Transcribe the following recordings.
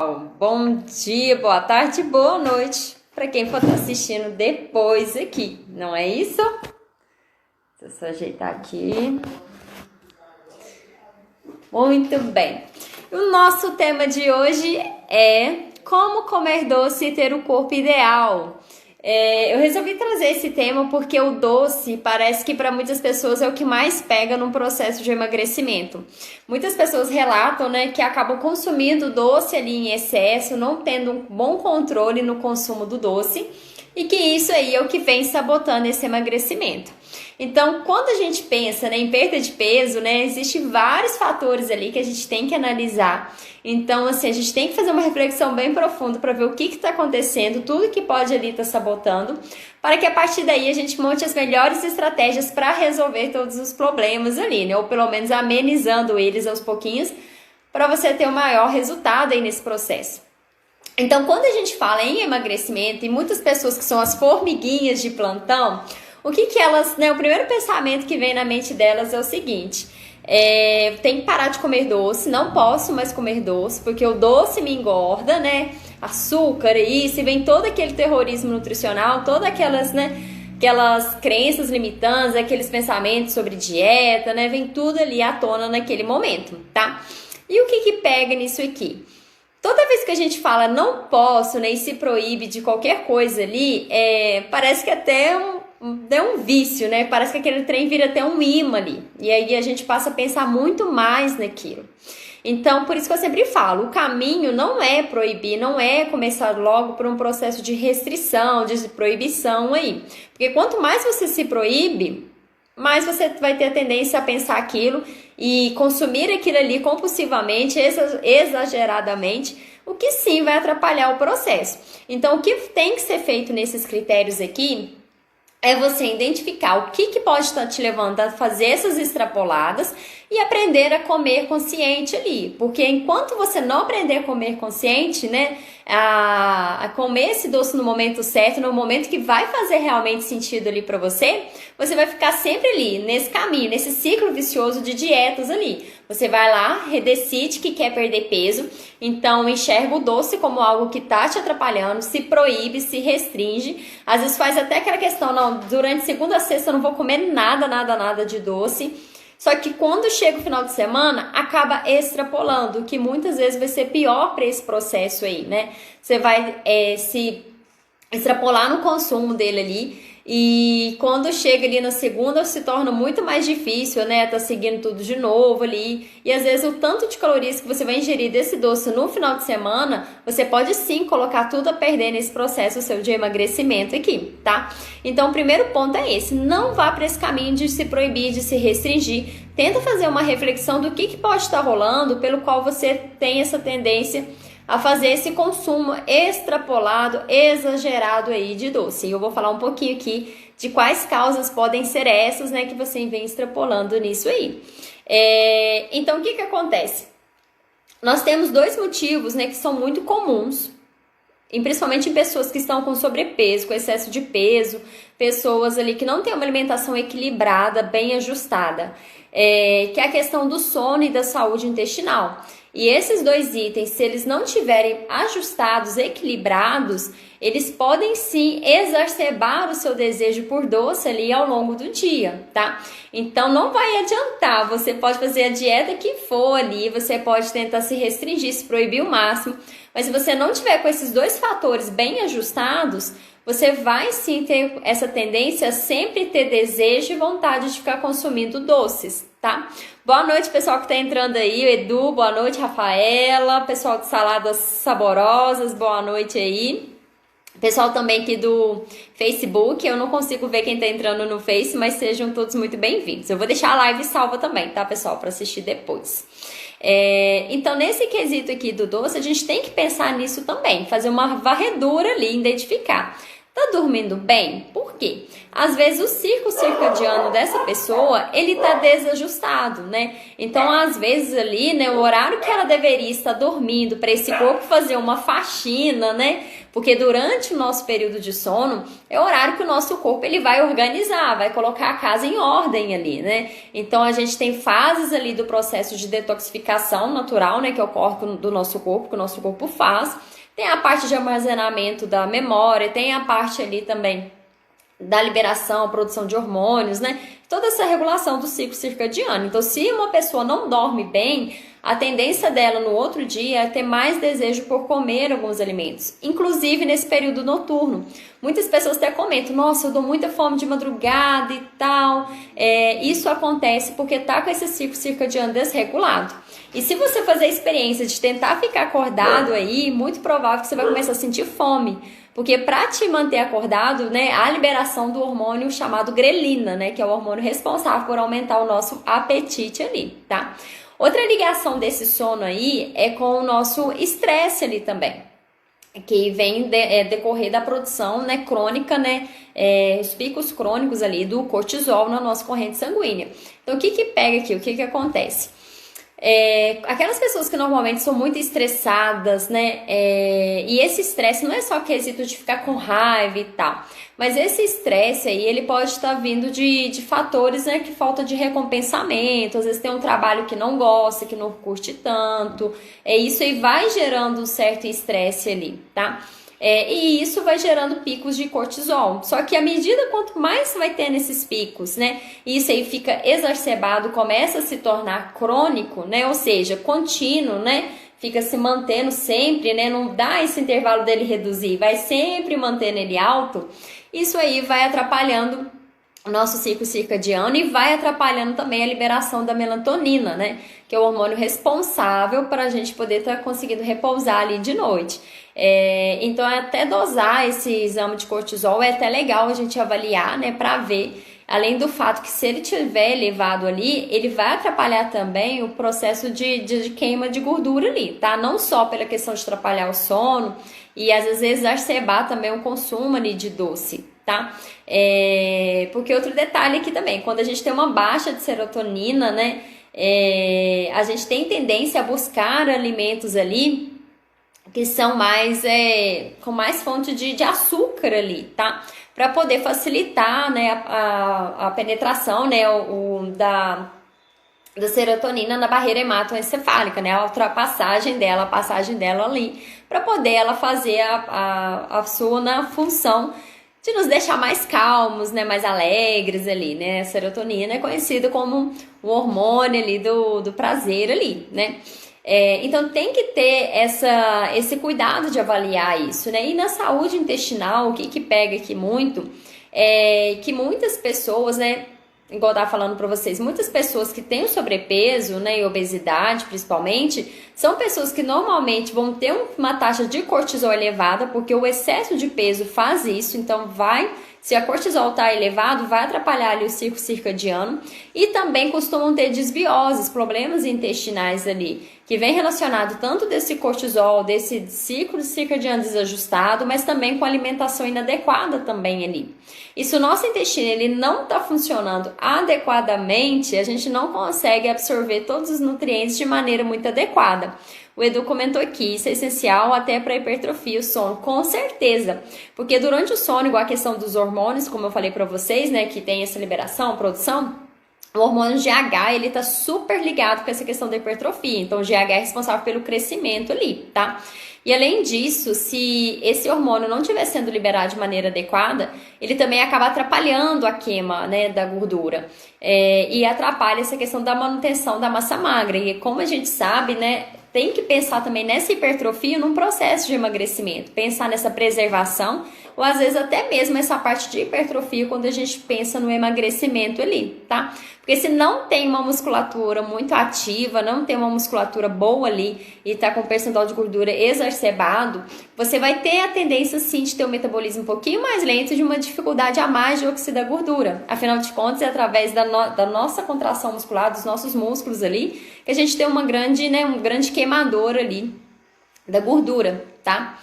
Bom dia, boa tarde, boa noite para quem for estar assistindo depois aqui, não é isso? Deixa eu só ajeitar aqui. Muito bem. O nosso tema de hoje é como comer doce e ter o corpo ideal. Eu resolvi trazer esse tema porque o doce parece que para muitas pessoas é o que mais pega no processo de emagrecimento. Muitas pessoas relatam, né, que acabam consumindo doce ali em excesso, não tendo um bom controle no consumo do doce e que isso aí é o que vem sabotando esse emagrecimento. Então, quando a gente pensa, né, em perda de peso, né, existem vários fatores ali que a gente tem que analisar. Então, assim, a gente tem que fazer uma reflexão bem profunda para ver o que está acontecendo, tudo que pode ali estar sabotando, para que a partir daí a gente monte as melhores estratégias para resolver todos os problemas ali, né, ou pelo menos amenizando eles aos pouquinhos, para você ter o maior resultado aí nesse processo. Então, quando a gente fala em emagrecimento, e muitas pessoas que são as formiguinhas de plantão, o que elas, né, o primeiro pensamento que vem na mente delas é o seguinte: tem que parar de comer doce, não posso mais comer doce, porque o doce me engorda, né? Açúcar e isso, e vem todo aquele terrorismo nutricional, todas aquelas, né, aquelas crenças limitantes, aqueles pensamentos sobre dieta, né? Vem tudo ali à tona naquele momento, tá? E o que pega nisso aqui? Toda vez que a gente fala não posso, né, e se proíbe de qualquer coisa ali, parece que até um vício, né? Parece que aquele trem vira até um imã ali. E aí a gente passa a pensar muito mais naquilo. Então, por isso que eu sempre falo, o caminho não é proibir, não é começar logo por um processo de restrição, de proibição aí. Porque quanto mais você se proíbe, mais você vai ter a tendência a pensar aquilo e consumir aquilo ali compulsivamente, exageradamente, o que sim vai atrapalhar o processo. Então, o que tem que ser feito nesses critérios aqui é você identificar o que pode estar te levando a fazer essas extrapoladas e aprender a comer consciente ali. Porque enquanto você não aprender a comer consciente, né, a comer esse doce no momento certo, no momento que vai fazer realmente sentido ali para você, você vai ficar sempre ali, nesse caminho, nesse ciclo vicioso de dietas ali. Você vai lá, decide que quer perder peso, então enxerga o doce como algo que tá te atrapalhando, se proíbe, se restringe, às vezes faz até aquela questão, não, durante segunda a sexta eu não vou comer nada de doce. Só que quando chega o final de semana, acaba extrapolando, o que muitas vezes vai ser pior para esse processo aí, né? Você vai se extrapolar no consumo dele ali, e quando chega ali na segunda se torna muito mais difícil, né? Tá seguindo tudo de novo ali, e às vezes o tanto de calorias que você vai ingerir desse doce no final de semana, você pode sim colocar tudo a perder nesse processo seu de emagrecimento aqui, tá? Então o primeiro ponto é esse: não vá para esse caminho de se proibir, de se restringir. Tenta fazer uma reflexão do que pode estar rolando, pelo qual você tem essa tendência a fazer esse consumo extrapolado, exagerado aí de doce. E eu vou falar um pouquinho aqui de quais causas podem ser essas, né, que você vem extrapolando nisso aí. Então, o que acontece? Nós temos dois motivos, né, que são muito comuns, principalmente em pessoas que estão com sobrepeso, com excesso de peso, pessoas ali que não têm uma alimentação equilibrada, bem ajustada, que é a questão do sono e da saúde intestinal. E esses dois itens, se eles não tiverem ajustados, equilibrados, eles podem sim exacerbar o seu desejo por doce ali ao longo do dia, tá? Então não vai adiantar, você pode fazer a dieta que for ali, você pode tentar se restringir, se proibir o máximo, mas se você não tiver com esses dois fatores bem ajustados, você vai sim ter essa tendência a sempre ter desejo e vontade de ficar consumindo doces, tá? Boa noite, pessoal que tá entrando aí, o Edu, boa noite, Rafaela, pessoal de Saladas Saborosas, boa noite aí. Pessoal também aqui do Facebook, eu não consigo ver quem tá entrando no Face, mas sejam todos muito bem-vindos. Eu vou deixar a live salva também, tá, pessoal, para assistir depois. Então, nesse quesito aqui do doce, a gente tem que pensar nisso também, fazer uma varredura ali, identificar. Tá dormindo bem? Por quê? Às vezes o ciclo circadiano dessa pessoa, ele tá desajustado, né? Então, às vezes ali, né, o horário que ela deveria estar dormindo para esse corpo fazer uma faxina, né? Porque durante o nosso período de sono é o horário que o nosso corpo ele vai organizar, vai colocar a casa em ordem ali, né? Então a gente tem fases ali do processo de detoxificação natural, né, que ocorre do nosso corpo, que o nosso corpo faz. Tem a parte de armazenamento da memória, tem a parte ali também da liberação, produção de hormônios, né? Toda essa regulação do ciclo circadiano. Então, se uma pessoa não dorme bem, a tendência dela no outro dia é ter mais desejo por comer alguns alimentos, inclusive nesse período noturno. Muitas pessoas até comentam, nossa, eu dou muita fome de madrugada e tal. Isso acontece porque tá com esse ciclo circadiano desregulado. E se você fazer a experiência de tentar ficar acordado aí, muito provável que você vai começar a sentir fome. Porque para te manter acordado, né, há a liberação do hormônio chamado grelina, né, que é o hormônio responsável por aumentar o nosso apetite ali, tá? Outra ligação desse sono aí é com o nosso estresse ali também, que vem decorrer da produção, né, crônica, né, os picos crônicos ali do cortisol na nossa corrente sanguínea. Então, o que que pega aqui? O que que acontece? Aquelas pessoas que normalmente são muito estressadas, né? E esse estresse não é só quesito de ficar com raiva e tal, mas esse estresse aí, ele pode estar vindo de fatores, né? Que falta de recompensamento, às vezes tem um trabalho que não gosta, que não curte tanto, isso aí vai gerando um certo estresse ali, tá? E isso vai gerando picos de cortisol. Só que à medida quanto mais vai ter nesses picos, né? Isso aí fica exacerbado, começa a se tornar crônico, né? Ou seja, contínuo, né? Fica se mantendo sempre, né? Não dá esse intervalo dele reduzir, vai sempre mantendo ele alto. Isso aí vai atrapalhando o nosso ciclo circadiano e vai atrapalhando também a liberação da melatonina, né? Que é o hormônio responsável para a gente poder estar conseguindo repousar ali de noite. Então, até dosar esse exame de cortisol é até legal a gente avaliar, né? Para ver, além do fato que se ele tiver elevado ali, ele vai atrapalhar também o processo de queima de gordura ali, tá? Não só pela questão de atrapalhar o sono e às vezes exacerbar também o consumo ali de doce, tá? Porque outro detalhe aqui também, quando a gente tem uma baixa de serotonina, né? A gente tem tendência a buscar alimentos ali que são mais com mais fonte de açúcar ali, tá? Para poder facilitar, né, a penetração, né, da serotonina na barreira hematoencefálica, né, a passagem dela ali, para poder ela fazer a sua função de nos deixar mais calmos, né, mais alegres ali, né? A serotonina é conhecida como o hormônio ali do prazer ali, né? Então tem que ter esse cuidado de avaliar isso, né? E na saúde intestinal, o que pega aqui muito é que muitas pessoas, né? Igual eu tava falando para vocês, muitas pessoas que têm o sobrepeso, né, e obesidade principalmente, são pessoas que normalmente vão ter uma taxa de cortisol elevada, porque o excesso de peso faz isso, então se a cortisol está elevado, vai atrapalhar ali o ciclo circadiano, e também costumam ter desbioses, problemas intestinais ali, que vem relacionado tanto desse cortisol, desse ciclo circadiano desajustado, mas também com alimentação inadequada também ali. E se o nosso intestino ele não está funcionando adequadamente, a gente não consegue absorver todos os nutrientes de maneira muito adequada. O Edu comentou aqui, isso é essencial até para hipertrofia, o sono, com certeza. Porque durante o sono, igual a questão dos hormônios, como eu falei para vocês, né, que tem essa liberação, produção, o hormônio GH, ele tá super ligado com essa questão da hipertrofia. Então, o GH é responsável pelo crescimento ali, tá? E além disso, se esse hormônio não estiver sendo liberado de maneira adequada, ele também acaba atrapalhando a queima, né, da gordura. E atrapalha essa questão da manutenção da massa magra. E como a gente sabe, né, tem que pensar também nessa hipertrofia num processo de emagrecimento. Pensar nessa preservação, ou às vezes até mesmo essa parte de hipertrofia quando a gente pensa no emagrecimento ali, tá? Porque se não tem uma musculatura muito ativa, não tem uma musculatura boa ali e tá com o percentual de gordura exacerbado, você vai ter a tendência sim de ter um metabolismo um pouquinho mais lento e de uma dificuldade a mais de oxidar gordura. Afinal de contas, é através da nossa contração muscular, dos nossos músculos ali, que a gente tem um grande queimador ali da gordura, tá?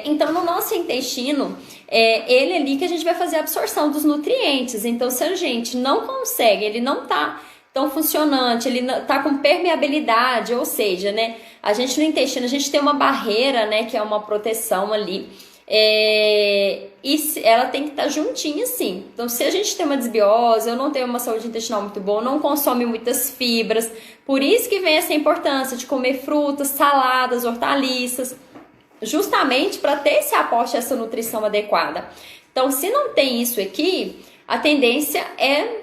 Então, no nosso intestino, ele ali que a gente vai fazer a absorção dos nutrientes. Então, se a gente não consegue, ele não tá tão funcionante, ele tá com permeabilidade, ou seja, né, a gente no intestino, a gente tem uma barreira, né, que é uma proteção ali, Ela tem que estar juntinha assim. Então, se a gente tem uma desbiose, ou não tem uma saúde intestinal muito boa, não consome muitas fibras, por isso que vem essa importância de comer frutas, saladas, hortaliças, justamente para ter esse aporte, essa nutrição adequada. Então, se não tem isso aqui, a tendência é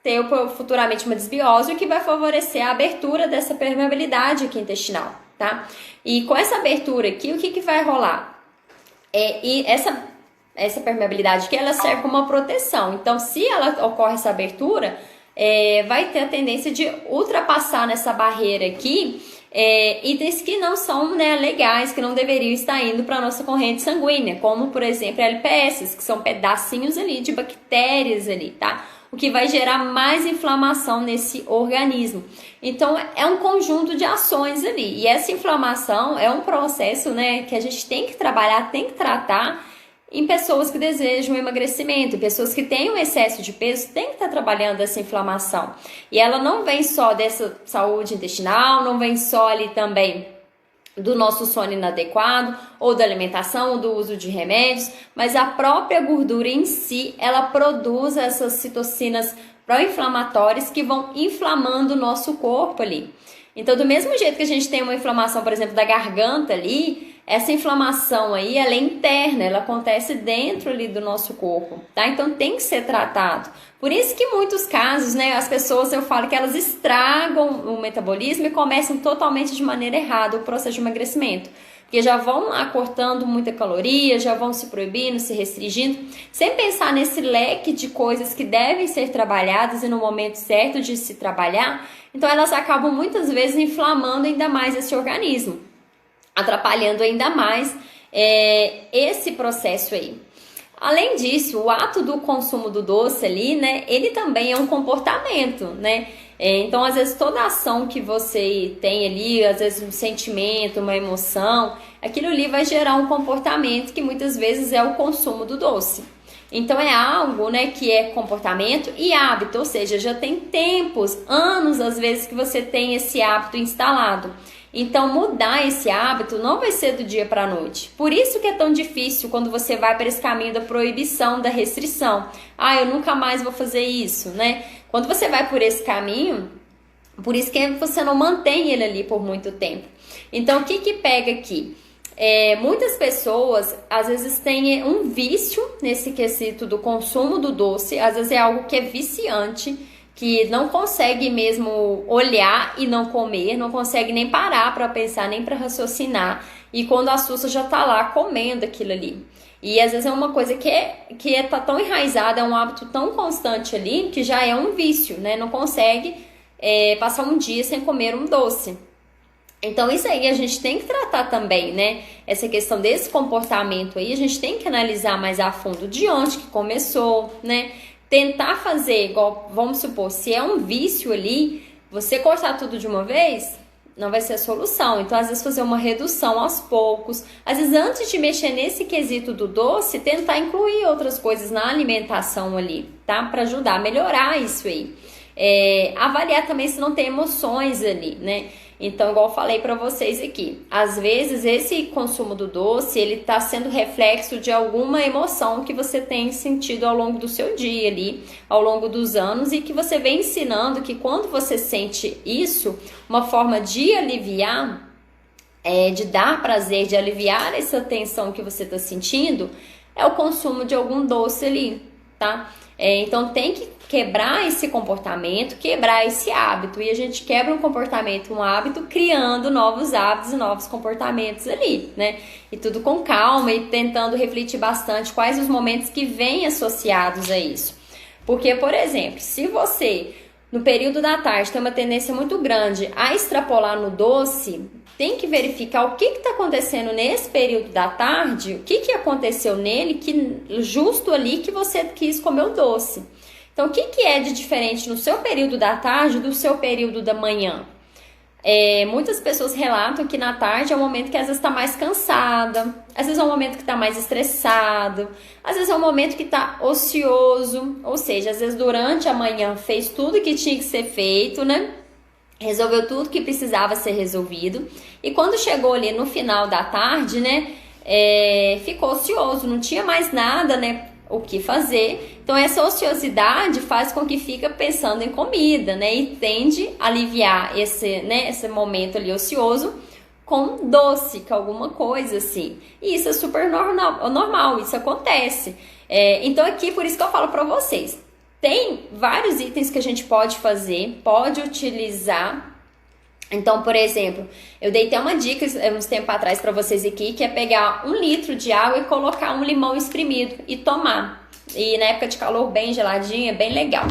ter futuramente uma desbiose, o que vai favorecer a abertura dessa permeabilidade aqui intestinal, tá? E com essa abertura aqui, o que vai rolar? E essa permeabilidade aqui, ela serve como uma proteção. Então, se ela ocorre essa abertura, vai ter a tendência de ultrapassar nessa barreira aqui itens que não são, né, legais, que não deveriam estar indo para a nossa corrente sanguínea, como, por exemplo, LPS, que são pedacinhos ali de bactérias ali, tá? O que vai gerar mais inflamação nesse organismo. Então, é um conjunto de ações ali. E essa inflamação é um processo, né, que a gente tem que trabalhar, tem que tratar em pessoas que desejam emagrecimento, pessoas que têm um excesso de peso, tem que estar trabalhando essa inflamação. E ela não vem só dessa saúde intestinal, não vem só ali também do nosso sono inadequado, ou da alimentação, ou do uso de remédios, mas a própria gordura em si, ela produz essas citocinas pró-inflamatórias que vão inflamando o nosso corpo ali. Então, do mesmo jeito que a gente tem uma inflamação, por exemplo, da garganta ali, essa inflamação aí, ela é interna, ela acontece dentro ali do nosso corpo, tá? Então, tem que ser tratado. Por isso que em muitos casos, né, as pessoas, eu falo que elas estragam o metabolismo e começam totalmente de maneira errada o processo de emagrecimento. Porque já vão lá cortando muita caloria, já vão se proibindo, se restringindo, sem pensar nesse leque de coisas que devem ser trabalhadas e no momento certo de se trabalhar. Então, elas acabam muitas vezes inflamando ainda mais esse organismo, atrapalhando ainda mais esse processo aí. Além disso, o ato do consumo do doce ali, né, ele também é um comportamento, né? Então, às vezes, toda ação que você tem ali, às vezes um sentimento, uma emoção, aquilo ali vai gerar um comportamento que muitas vezes é o consumo do doce. Então, é algo, né, que é comportamento e hábito, ou seja, já tem tempos, anos, às vezes, que você tem esse hábito instalado. Então, mudar esse hábito não vai ser do dia para a noite. Por isso que é tão difícil quando você vai para esse caminho da proibição, da restrição. Eu nunca mais vou fazer isso, né? Quando você vai por esse caminho, por isso que você não mantém ele ali por muito tempo. Então, o que pega aqui? Muitas pessoas, às vezes, têm um vício nesse quesito do consumo do doce. Às vezes é algo que é viciante, que não consegue mesmo olhar e não comer, não consegue nem parar para pensar, nem para raciocinar. E quando assusta, já tá lá comendo aquilo ali. E às vezes é uma coisa que tá tão enraizada, é um hábito tão constante ali, que já é um vício, né? Não consegue passar um dia sem comer um doce. Então isso aí a gente tem que tratar também, né? Essa questão desse comportamento aí, a gente tem que analisar mais a fundo de onde que começou, né? Tentar fazer igual, vamos supor, se é um vício ali, você cortar tudo de uma vez, não vai ser a solução. Então, às vezes, fazer uma redução aos poucos. Às vezes, antes de mexer nesse quesito do doce, tentar incluir outras coisas na alimentação ali, tá? Para ajudar a melhorar isso aí. Avaliar também se não tem emoções ali, né? Então, igual eu falei para vocês aqui, às vezes esse consumo do doce, ele tá sendo reflexo de alguma emoção que você tem sentido ao longo do seu dia ali, ao longo dos anos, e que você vem ensinando que quando você sente isso, uma forma de aliviar, de dar prazer, de aliviar essa tensão que você tá sentindo, é o consumo de algum doce ali, tá? Então tem que quebrar esse comportamento, quebrar esse hábito. E a gente quebra um comportamento, um hábito, criando novos hábitos e novos comportamentos ali, né? E tudo com calma e tentando refletir bastante quais os momentos que vêm associados a isso. Porque, por exemplo, se você, no período da tarde, tem uma tendência muito grande a extrapolar no doce, tem que verificar o que está acontecendo nesse período da tarde, o que aconteceu nele, que justo ali que você quis comer o doce. Então, o que é de diferente no seu período da tarde do seu período da manhã? Muitas pessoas relatam que na tarde é um momento que às vezes está mais cansada, às vezes é um momento que está mais estressado, às vezes é um momento que está ocioso, ou seja, às vezes durante a manhã fez tudo que tinha que ser feito, né? Resolveu tudo que precisava ser resolvido. E quando chegou ali no final da tarde, né? ficou ocioso, não tinha mais nada, né, o que fazer. Então essa ociosidade faz com que fica pensando em comida, né, e tende a aliviar esse momento ali ocioso com doce, com alguma coisa assim. E isso é super normal, isso acontece. Então aqui, por isso que eu falo para vocês, tem vários itens que a gente pode fazer, pode utilizar. Então, por exemplo, eu dei até uma dica uns tempos atrás para vocês aqui, que é pegar 1 litro de água e colocar um limão espremido e tomar. E na época de calor bem geladinha, bem legal.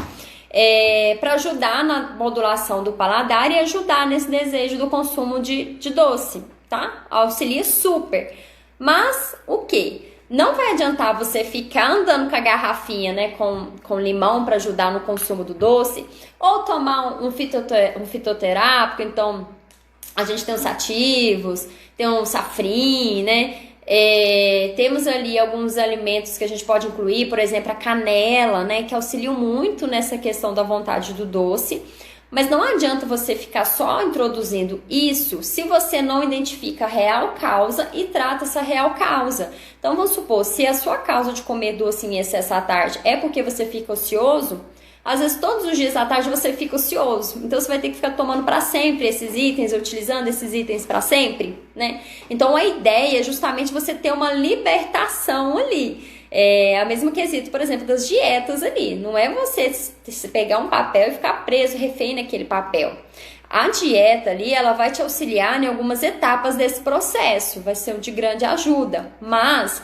Para ajudar na modulação do paladar e ajudar nesse desejo do consumo de doce, tá? Auxilia super. Mas o que? Não vai adiantar você ficar andando com a garrafinha, né, com limão para ajudar no consumo do doce, ou tomar um fitoterápico. Então a gente tem os sativos, tem um safrim, né? Temos ali alguns alimentos que a gente pode incluir, por exemplo, a canela, né, que auxiliam muito nessa questão da vontade do doce. Mas não adianta você ficar só introduzindo isso se você não identifica a real causa e trata essa real causa. Então vamos supor, se a sua causa de comer doce em excesso à tarde é porque você fica ocioso, às vezes todos os dias à tarde você fica ocioso, então você vai ter que ficar tomando para sempre esses itens, utilizando esses itens para sempre, né? Então a ideia é justamente você ter uma libertação ali. A mesmo quesito, por exemplo, das dietas ali. Não é você pegar um papel e ficar preso, refém naquele papel. A dieta ali, ela vai te auxiliar em algumas etapas desse processo, vai ser de grande ajuda, mas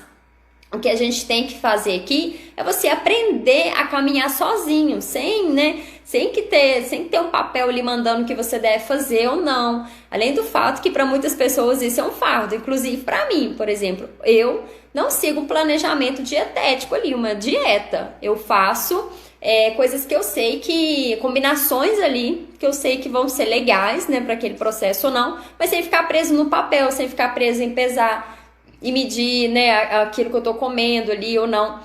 o que a gente tem que fazer aqui é você aprender a caminhar sozinho, sem ter um papel ali mandando o que você deve fazer ou não. Além do fato que para muitas pessoas isso é um fardo, inclusive para mim, por exemplo, eu não sigo um planejamento dietético ali, uma dieta. Eu faço coisas que eu sei que, combinações ali, que eu sei que vão ser legais, né, para aquele processo ou não, mas sem ficar preso no papel, sem ficar preso em pesar e medir, né, aquilo que eu tô comendo ali ou não.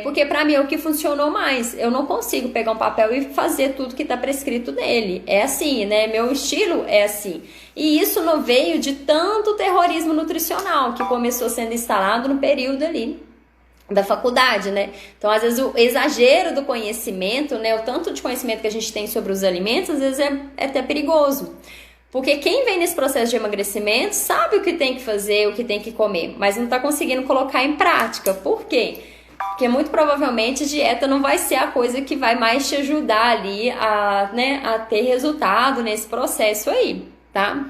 Porque pra mim é o que funcionou mais. Eu não consigo pegar um papel e fazer tudo que tá prescrito nele. É assim, né? Meu estilo é assim. E isso não veio de tanto terrorismo nutricional que começou sendo instalado no período ali da faculdade, né? Então, às vezes, o exagero do conhecimento, né? O tanto de conhecimento que a gente tem sobre os alimentos, às vezes é até perigoso. Porque quem vem nesse processo de emagrecimento sabe o que tem que fazer, o que tem que comer, mas não tá conseguindo colocar em prática. Por quê? Porque muito provavelmente dieta não vai ser a coisa que vai mais te ajudar ali a ter resultado nesse processo aí, tá?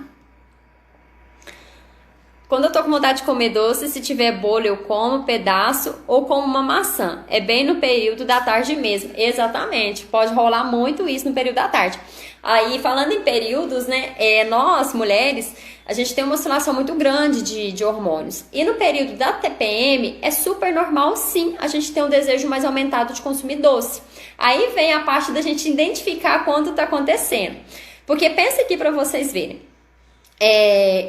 Quando eu tô com vontade de comer doce, se tiver bolo eu como um pedaço ou como uma maçã. É bem no período da tarde mesmo. Exatamente, pode rolar muito isso no período da tarde. Aí, falando em períodos, né, nós, mulheres, a gente tem uma oscilação muito grande de hormônios. E no período da TPM, é super normal, sim, a gente ter um desejo mais aumentado de consumir doce. Aí vem a parte da gente identificar quando tá acontecendo. Porque pensa aqui para vocês verem.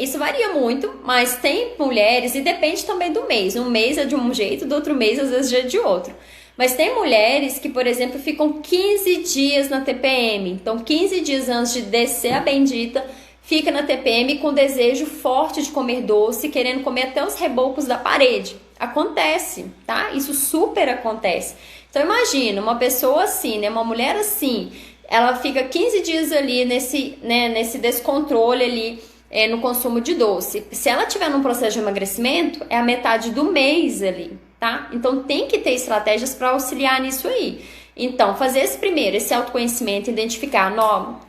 Isso varia muito, mas tem mulheres, e depende também do mês. Um mês é de um jeito, do outro mês às vezes é de outro. Mas tem mulheres que, por exemplo, ficam 15 dias na TPM. Então, 15 dias antes de descer a bendita, fica na TPM com desejo forte de comer doce, querendo comer até os rebocos da parede. Acontece, tá? Isso super acontece. Então, imagina, uma pessoa assim, né? Uma mulher assim, ela fica 15 dias ali nesse descontrole ali, no consumo de doce. Se ela tiver num processo de emagrecimento, é a metade do mês ali, tá? Então tem que ter estratégias para auxiliar nisso aí. Então, fazer esse autoconhecimento, identificar,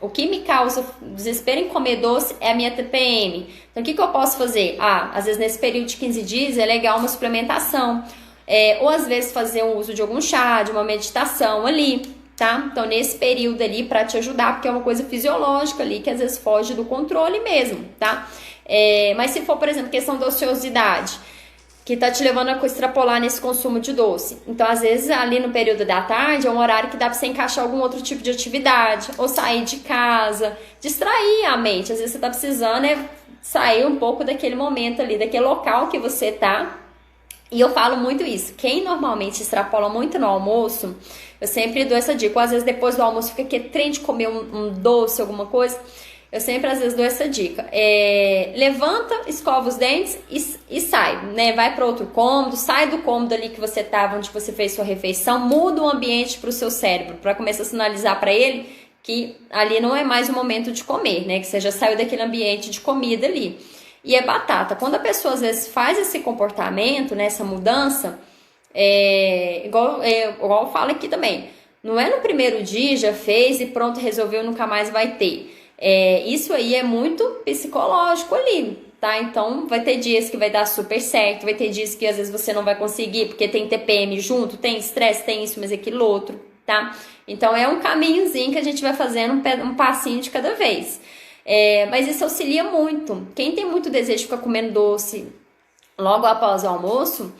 o que me causa desespero em comer doce é a minha TPM. Então, o que eu posso fazer? Às vezes nesse período de 15 dias é legal uma suplementação, ou às vezes fazer um uso de algum chá, de uma meditação ali, tá? Então, nesse período ali, para te ajudar, porque é uma coisa fisiológica ali, que às vezes foge do controle mesmo, tá? Mas se for, por exemplo, questão da ociosidade, que tá te levando a extrapolar nesse consumo de doce. Então, às vezes, ali no período da tarde, é um horário que dá pra você encaixar algum outro tipo de atividade, ou sair de casa, distrair a mente. Às vezes, você tá precisando sair um pouco daquele momento ali, daquele local que você tá. E eu falo muito isso. Quem normalmente extrapola muito no almoço, eu sempre dou essa dica. Ou às vezes, depois do almoço, fica aquele trem de comer um doce, alguma coisa. eu sempre às vezes dou essa dica. Levanta, escova os dentes e sai, né? Vai para outro cômodo, sai do cômodo ali que você estava, onde você fez sua refeição, muda o ambiente para o seu cérebro, para começar a sinalizar para ele que ali não é mais o momento de comer, né? Que você já saiu daquele ambiente de comida ali. E é batata. Quando a pessoa às vezes faz esse comportamento, né, essa mudança, igual eu falo aqui também, não é no primeiro dia, já fez e pronto, resolveu, nunca mais vai ter. Isso aí é muito psicológico ali, tá? Então vai ter dias que vai dar super certo, vai ter dias que às vezes você não vai conseguir, porque tem TPM junto, tem estresse, tem isso, mas aquilo outro, tá? Então é um caminhozinho que a gente vai fazendo um passinho de cada vez. Mas isso auxilia muito. Quem tem muito desejo de ficar comendo doce logo após o almoço,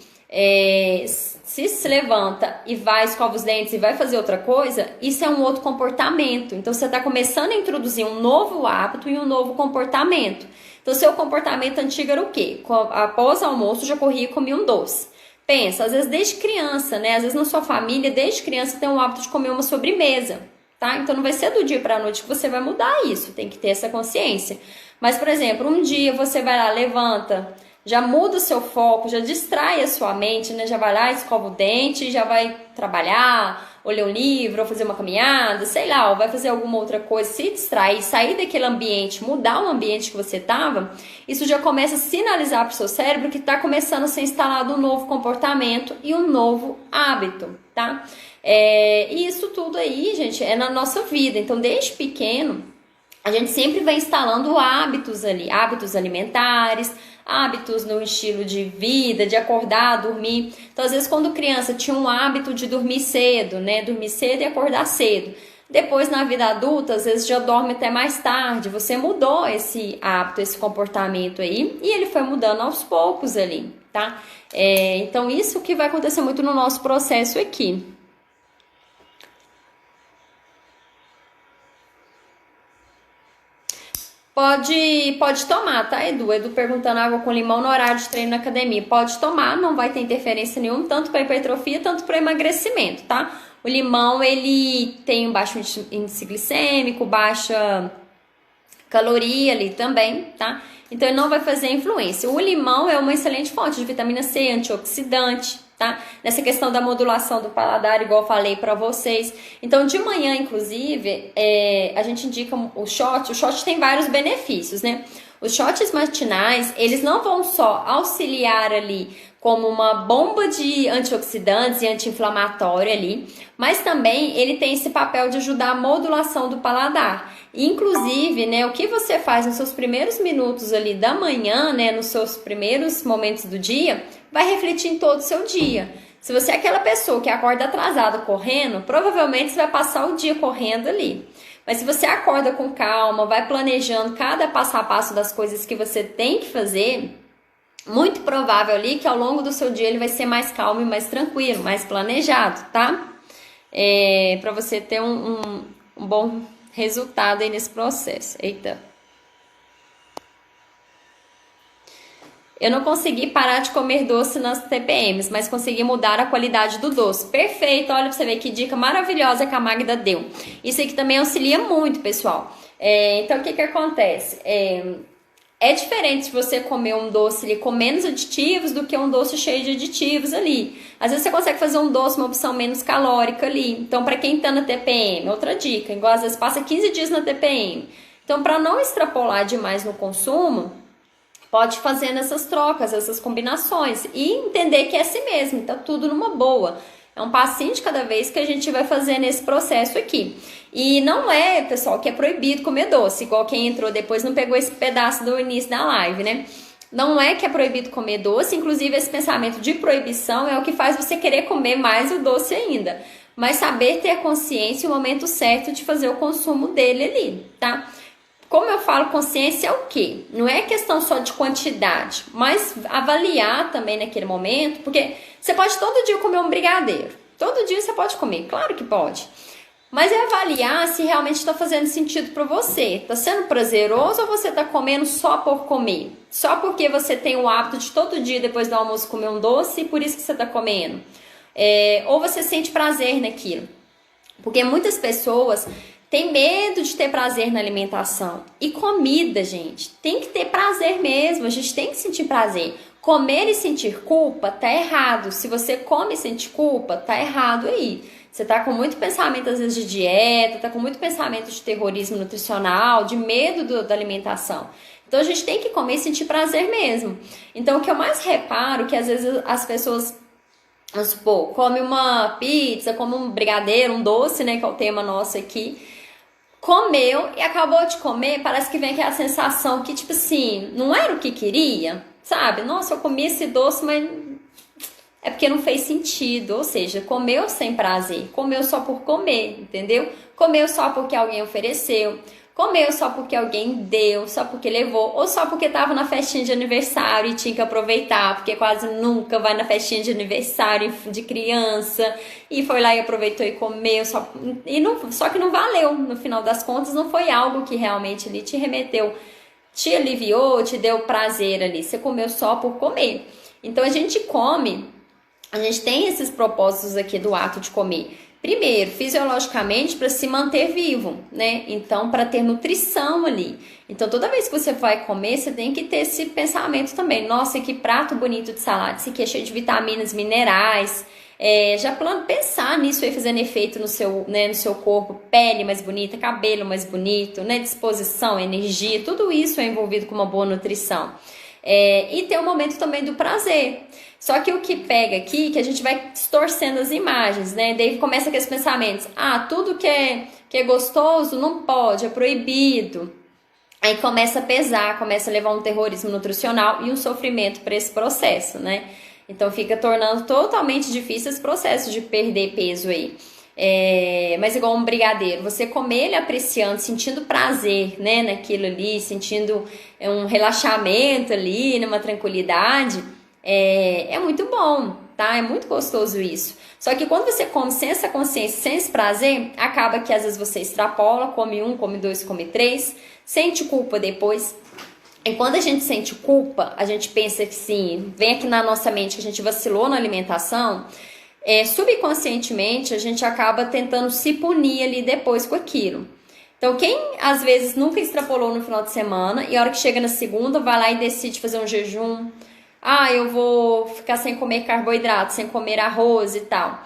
se levanta e vai, escova os dentes e vai fazer outra coisa, isso é um outro comportamento. Então você está começando a introduzir um novo hábito e um novo comportamento. Então seu comportamento antigo era o quê? Após o almoço já corria e comia um doce. Pensa, às vezes desde criança, né? Às vezes na sua família, desde criança tem o hábito de comer uma sobremesa, tá? Então não vai ser do dia para a noite que você vai mudar isso, tem que ter essa consciência. Mas, por exemplo, um dia você vai lá, levanta, já muda o seu foco, já distrai a sua mente, né? Já vai lá, escova o dente, já vai trabalhar, ou ler um livro, ou fazer uma caminhada, sei lá, ou vai fazer alguma outra coisa, se distrair, sair daquele ambiente, mudar o ambiente que você estava, isso já começa a sinalizar para o seu cérebro que está começando a ser instalado um novo comportamento e um novo hábito, tá? E isso tudo aí, gente, é na nossa vida. Então, desde pequeno, a gente sempre vai instalando hábitos ali, hábitos alimentares, hábitos no estilo de vida, de acordar, dormir. Então, às vezes, quando criança tinha um hábito de dormir cedo, né? Dormir cedo e acordar cedo. Depois, na vida adulta, às vezes já dorme até mais tarde. Você mudou esse hábito, esse comportamento aí, e ele foi mudando aos poucos ali, tá? Então, isso que vai acontecer muito no nosso processo aqui. Pode tomar, tá, Edu? Edu perguntando água com limão no horário de treino na academia. Pode tomar, não vai ter interferência nenhuma, tanto para hipertrofia, tanto para emagrecimento, tá? O limão, ele tem um baixo índice glicêmico, baixa caloria ali também, tá? Então, ele não vai fazer influência. O limão é uma excelente fonte de vitamina C, antioxidante, tá? Nessa questão da modulação do paladar, igual eu falei para vocês. Então, de manhã, inclusive, a gente indica o shot. O shot tem vários benefícios, né? Os shots matinais, eles não vão só auxiliar ali como uma bomba de antioxidantes e anti-inflamatório ali, mas também ele tem esse papel de ajudar a modulação do paladar. Inclusive, né, o que você faz nos seus primeiros minutos ali da manhã, né, nos seus primeiros momentos do dia, vai refletir em todo o seu dia. Se você é aquela pessoa que acorda atrasada correndo, provavelmente você vai passar o dia correndo ali. Mas se você acorda com calma, vai planejando cada passo a passo das coisas que você tem que fazer, muito provável ali que ao longo do seu dia ele vai ser mais calmo e mais tranquilo, mais planejado, tá? Para você ter um bom resultado aí nesse processo. Eita. Eu não consegui parar de comer doce nas TPMs, mas consegui mudar a qualidade do doce. Perfeito, olha pra você ver que dica maravilhosa que a Magda deu. Isso aqui também auxilia muito, pessoal. Então, o que acontece? É diferente se você comer um doce ali com menos aditivos do que um doce cheio de aditivos ali. Às vezes você consegue fazer um doce, uma opção menos calórica ali. Então, para quem tá na TPM, outra dica, igual às vezes passa 15 dias na TPM. Então, para não extrapolar demais no consumo, pode fazer essas trocas, essas combinações e entender que é assim mesmo, tá tudo numa boa. É um passinho de cada vez que a gente vai fazer nesse processo aqui. E não é, pessoal, que é proibido comer doce, igual quem entrou depois não pegou esse pedaço do início da live, né? Não é que é proibido comer doce, inclusive esse pensamento de proibição é o que faz você querer comer mais o doce ainda. Mas saber ter a consciência e o momento certo de fazer o consumo dele ali, tá? Como eu falo, consciência é o quê? Não é questão só de quantidade, mas avaliar também naquele momento, porque você pode todo dia comer um brigadeiro. Todo dia você pode comer, claro que pode. Mas é avaliar se realmente está fazendo sentido para você. Está sendo prazeroso ou você está comendo só por comer? Só porque você tem o hábito de todo dia, depois do almoço, comer um doce e por isso que você está comendo? Ou você sente prazer naquilo? Porque muitas pessoas tem medo de ter prazer na alimentação. E comida, gente, tem que ter prazer mesmo, a gente tem que sentir prazer. Comer e sentir culpa tá errado. Se você come e sente culpa, tá errado aí. Você tá com muito pensamento, às vezes, de dieta, tá com muito pensamento de terrorismo nutricional, de medo da alimentação. Então, a gente tem que comer e sentir prazer mesmo. Então, o que eu mais reparo é que, às vezes, as pessoas, vamos supor, come uma pizza, come um brigadeiro, um doce, né, que é o tema nosso aqui, comeu e acabou de comer, parece que vem aquela sensação que, tipo assim, não era o que queria, sabe? Nossa, eu comi esse doce, mas é porque não fez sentido, ou seja, comeu sem prazer, comeu só por comer, entendeu? Comeu só porque alguém ofereceu, comeu só porque alguém deu, só porque levou, ou só porque tava na festinha de aniversário e tinha que aproveitar, porque quase nunca vai na festinha de aniversário de criança, e foi lá e aproveitou e comeu, só que não valeu, no final das contas não foi algo que realmente ali te remeteu, te aliviou, te deu prazer ali, você comeu só por comer. Então a gente come. A gente tem esses propósitos aqui do ato de comer. Primeiro, fisiologicamente, para se manter vivo, né? Então, para ter nutrição ali. Então, toda vez que você vai comer, você tem que ter esse pensamento também. Nossa, que prato bonito de salada, esse aqui é cheio de vitaminas, minerais. Já pensar nisso aí fazendo efeito no seu corpo, pele mais bonita, cabelo mais bonito, né? Disposição, energia, tudo isso é envolvido com uma boa nutrição. E ter um momento também do prazer. Só que o que pega aqui, que a gente vai distorcendo as imagens, né? Daí começa aqueles pensamentos, tudo que é gostoso não pode, é proibido. Aí começa a pesar, começa a levar um terrorismo nutricional e um sofrimento para esse processo, né? Então fica tornando totalmente difícil esse processo de perder peso aí. Mas igual um brigadeiro, você comer ele apreciando, sentindo prazer, né, naquilo ali, sentindo um relaxamento ali, numa tranquilidade, é muito bom, tá? É muito gostoso isso. Só que quando você come sem essa consciência, sem esse prazer, acaba que às vezes você extrapola, come um, come dois, come três, sente culpa depois. E quando a gente sente culpa, a gente pensa que sim, vem aqui na nossa mente que a gente vacilou na alimentação, subconscientemente a gente acaba tentando se punir ali depois com aquilo. Então quem às vezes nunca extrapolou no final de semana e a hora que chega na segunda vai lá e decide fazer um jejum, eu vou ficar sem comer carboidrato, sem comer arroz e tal.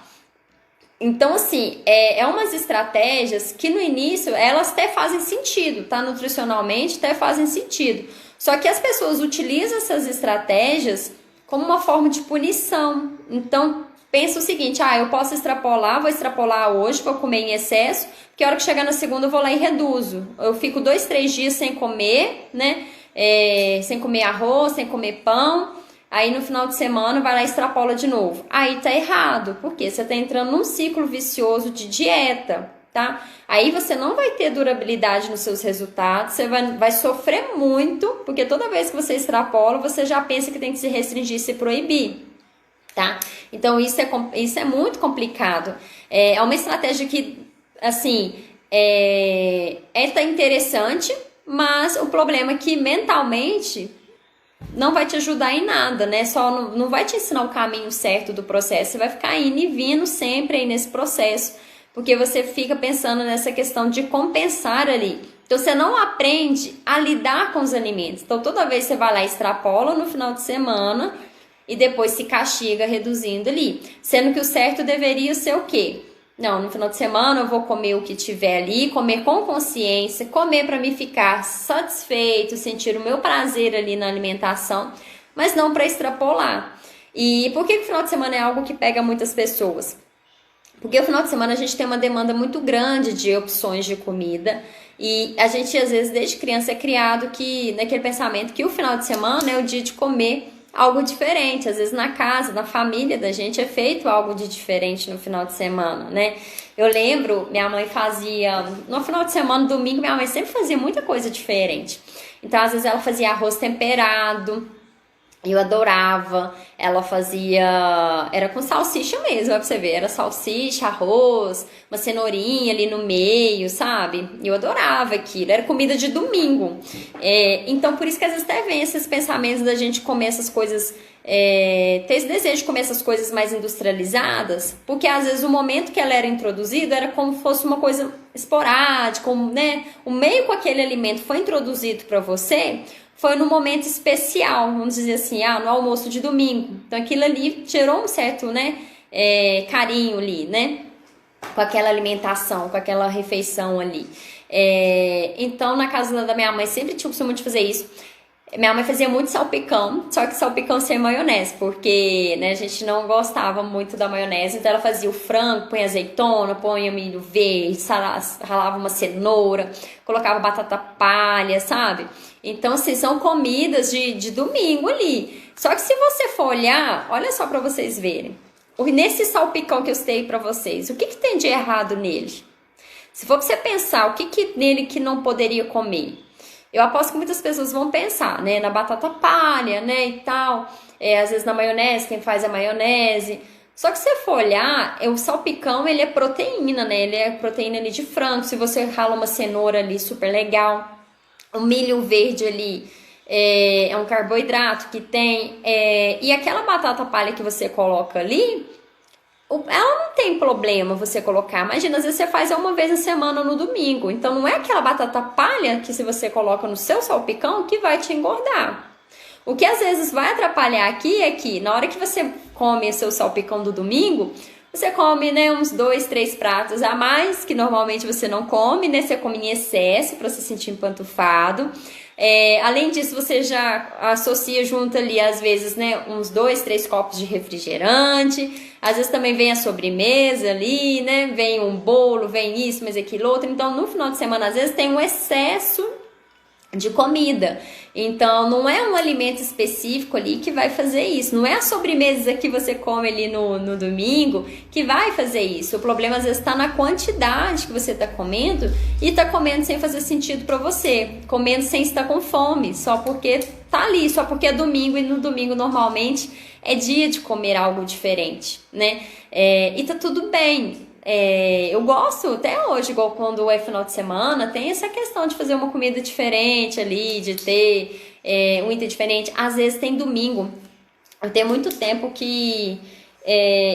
Então assim, umas estratégias que no início elas até fazem sentido, tá? Nutricionalmente até fazem sentido. Só que as pessoas utilizam essas estratégias como uma forma de punição. Então pensa o seguinte, eu posso extrapolar, vou extrapolar hoje, vou comer em excesso, porque a hora que chegar na segunda eu vou lá e reduzo. Eu fico 2, 3 dias sem comer, né? Sem comer arroz, sem comer pão, aí no final de semana vai lá e extrapola de novo. Aí tá errado, porque você tá entrando num ciclo vicioso de dieta, tá? Aí você não vai ter durabilidade nos seus resultados, você vai sofrer muito, porque toda vez que você extrapola, você já pensa que tem que se restringir, se proibir. Tá? Então isso é muito complicado. É uma estratégia que, assim, tá interessante, mas o problema é que mentalmente não vai te ajudar em nada, né? Só não vai te ensinar o caminho certo do processo. Você vai ficar indo e vindo sempre aí nesse processo, porque você fica pensando nessa questão de compensar ali. Então você não aprende a lidar com os alimentos. Então toda vez que você vai lá e extrapola no final de semana e depois se castiga reduzindo ali. Sendo que o certo deveria ser o quê? Não, no final de semana eu vou comer o que tiver ali, comer com consciência, comer para me ficar satisfeito, sentir o meu prazer ali na alimentação, mas não para extrapolar. E por que o final de semana é algo que pega muitas pessoas? Porque o final de semana a gente tem uma demanda muito grande de opções de comida e a gente às vezes desde criança é criado naquele pensamento que o final de semana é o dia de comer algo diferente, às vezes na casa, na família da gente é feito algo de diferente no final de semana, né? Eu lembro, minha mãe fazia, no final de semana, domingo, minha mãe sempre fazia muita coisa diferente. Então, às vezes ela fazia arroz temperado, eu adorava, ela fazia, era com salsicha mesmo, pra você ver, era salsicha, arroz, uma cenourinha ali no meio, sabe? Eu adorava aquilo, era comida de domingo. Então, por isso que às vezes até vem esses pensamentos da gente comer essas coisas, ter esse desejo de comer essas coisas mais industrializadas, porque às vezes o momento que ela era introduzida era como se fosse uma coisa esporádico, né? O meio com aquele alimento foi introduzido para você foi no momento especial, vamos dizer assim, no almoço de domingo. Então aquilo ali gerou um certo, né, carinho ali, né, com aquela alimentação, com aquela refeição ali. Então na casa da minha mãe sempre tinha o costume de fazer isso. Minha mãe fazia muito salpicão, só que salpicão sem maionese, porque, né, a gente não gostava muito da maionese, então ela fazia o frango, põe azeitona, põe milho verde, ralava uma cenoura, colocava batata palha, sabe? Então, assim, são comidas de domingo ali. Só que se você for olhar, olha só pra vocês verem, nesse salpicão que eu citei pra vocês, o que tem de errado nele? Se for pra você pensar, o que nele que não poderia comer? Eu aposto que muitas pessoas vão pensar, né, na batata palha, né, e tal, às vezes na maionese, quem faz a maionese. Só que se você for olhar, o salpicão, ele é proteína, né, ele é proteína ali de frango, se você rala uma cenoura ali, super legal. O milho verde ali é um carboidrato que tem, e aquela batata palha que você coloca ali, ela não tem problema você colocar. Imagina, às vezes você faz uma vez na semana no domingo. Então não é aquela batata palha que se você coloca no seu salpicão que vai te engordar. O que às vezes vai atrapalhar aqui é que na hora que você come seu salpicão do domingo, você come, né, uns 2, 3 pratos a mais, que normalmente você não come, né? Você come em excesso para se sentir empantufado. Além disso, você já associa junto ali, às vezes, né, uns 2, 3 copos de refrigerante. Às vezes também vem a sobremesa ali, né? Vem um bolo, vem isso, mas aquilo outro. Então, no final de semana, às vezes, tem um excesso de comida. Então, não é um alimento específico ali que vai fazer isso. Não é a sobremesa que você come ali no domingo que vai fazer isso. O problema, às vezes, está na quantidade que você está comendo e está comendo sem fazer sentido para você. Comendo sem estar com fome, só porque tá ali, só porque é domingo e no domingo, normalmente, é dia de comer algo diferente, né? E tá tudo bem. Eu gosto até hoje, igual quando é final de semana, tem essa questão de fazer uma comida diferente ali, de ter um item diferente. Às vezes tem domingo. Eu tenho muito tempo que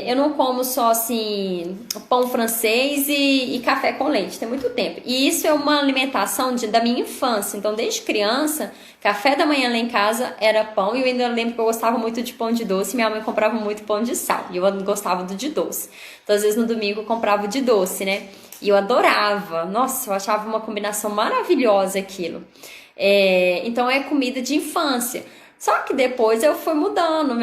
eu não como só assim pão francês e café com leite, tem muito tempo. E isso é uma alimentação da minha infância. Então, desde criança, café da manhã lá em casa era pão. E eu ainda lembro que eu gostava muito de pão de doce. Minha mãe comprava muito pão de sal e eu gostava do de doce. Então, às vezes no domingo eu comprava o de doce, né? E eu adorava. Nossa, eu achava uma combinação maravilhosa aquilo. Então é comida de infância. Só que depois eu fui mudando